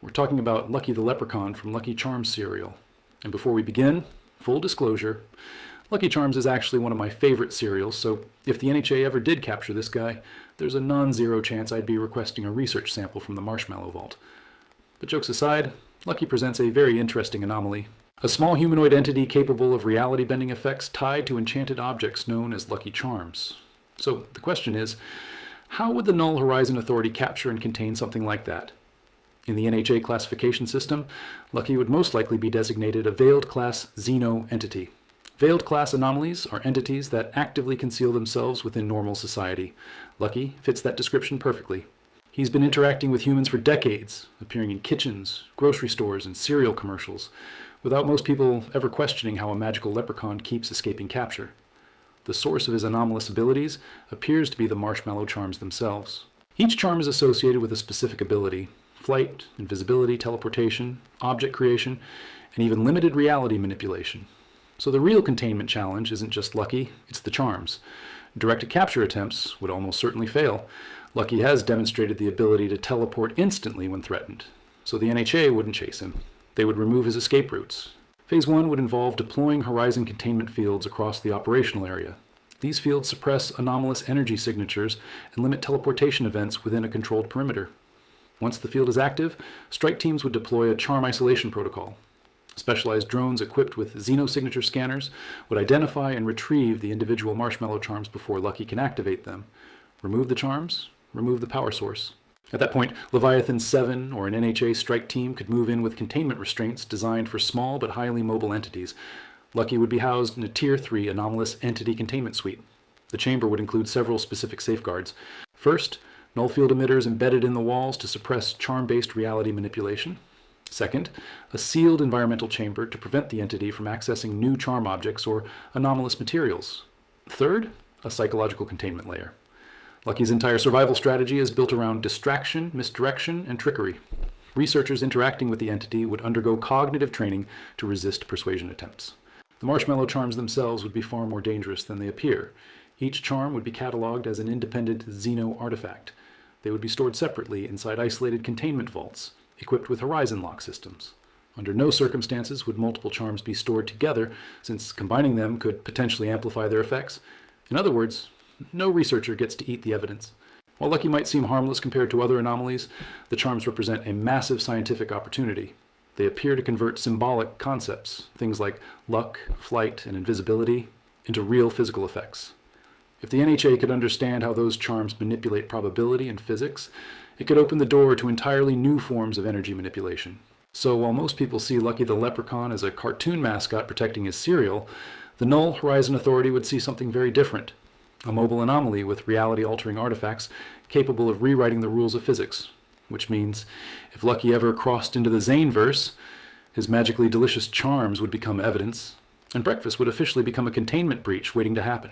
We're talking about Lucky the Leprechaun from Lucky Charms cereal. And before we begin, full disclosure, Lucky Charms is actually one of my favorite cereals, so if the NHA ever did capture this guy, there's a non-zero chance I'd be requesting a research sample from the Marshmallow Vault. But jokes aside, Lucky presents a very interesting anomaly. A small humanoid entity capable of reality-bending effects tied to enchanted objects known as Lucky Charms. So the question is, how would the Null Horizon Authority capture and contain something like that? In the NHA classification system, Lucky would most likely be designated a Veiled Class Xeno entity. Veiled Class anomalies are entities that actively conceal themselves within normal society. Lucky fits that description perfectly. He's been interacting with humans for decades, appearing in kitchens, grocery stores, and cereal commercials, without most people ever questioning how a magical leprechaun keeps escaping capture. The source of his anomalous abilities appears to be the marshmallow charms themselves. Each charm is associated with a specific ability: flight, invisibility, teleportation, object creation, and even limited reality manipulation. So the real containment challenge isn't just Lucky, it's the charms. Directed capture attempts would almost certainly fail. Lucky has demonstrated the ability to teleport instantly when threatened, so the NHA wouldn't chase him. They would remove his escape routes. Phase 1 would involve deploying Horizon containment fields across the operational area. These fields suppress anomalous energy signatures and limit teleportation events within a controlled perimeter. Once the field is active, strike teams would deploy a charm isolation protocol. Specialized drones equipped with Xeno-Signature scanners would identify and retrieve the individual marshmallow charms before Lucky can activate them. Remove the charms, remove the power source. At that point, Leviathan 7 or an NHA strike team could move in with containment restraints designed for small but highly mobile entities. Lucky would be housed in a Tier 3 anomalous entity containment suite. The chamber would include several specific safeguards. First, null field emitters embedded in the walls to suppress charm-based reality manipulation. Second, a sealed environmental chamber to prevent the entity from accessing new charm objects or anomalous materials. Third, a psychological containment layer. Lucky's entire survival strategy is built around distraction, misdirection, and trickery. Researchers interacting with the entity would undergo cognitive training to resist persuasion attempts. The marshmallow charms themselves would be far more dangerous than they appear. Each charm would be cataloged as an independent Xeno artifact. They would be stored separately inside isolated containment vaults, equipped with Horizon lock systems. Under no circumstances would multiple charms be stored together, since combining them could potentially amplify their effects. In other words, no researcher gets to eat the evidence. While Lucky might seem harmless compared to other anomalies, the charms represent a massive scientific opportunity. They appear to convert symbolic concepts, things like luck, flight, and invisibility, into real physical effects. If the NHA could understand how those charms manipulate probability and physics, it could open the door to entirely new forms of energy manipulation. So while most people see Lucky the Leprechaun as a cartoon mascot protecting his cereal, the Null Horizon Authority would see something very different. A mobile anomaly with reality-altering artifacts capable of rewriting the rules of physics. Which means, if Lucky ever crossed into the Zaneverse, his magically delicious charms would become evidence, and breakfast would officially become a containment breach waiting to happen.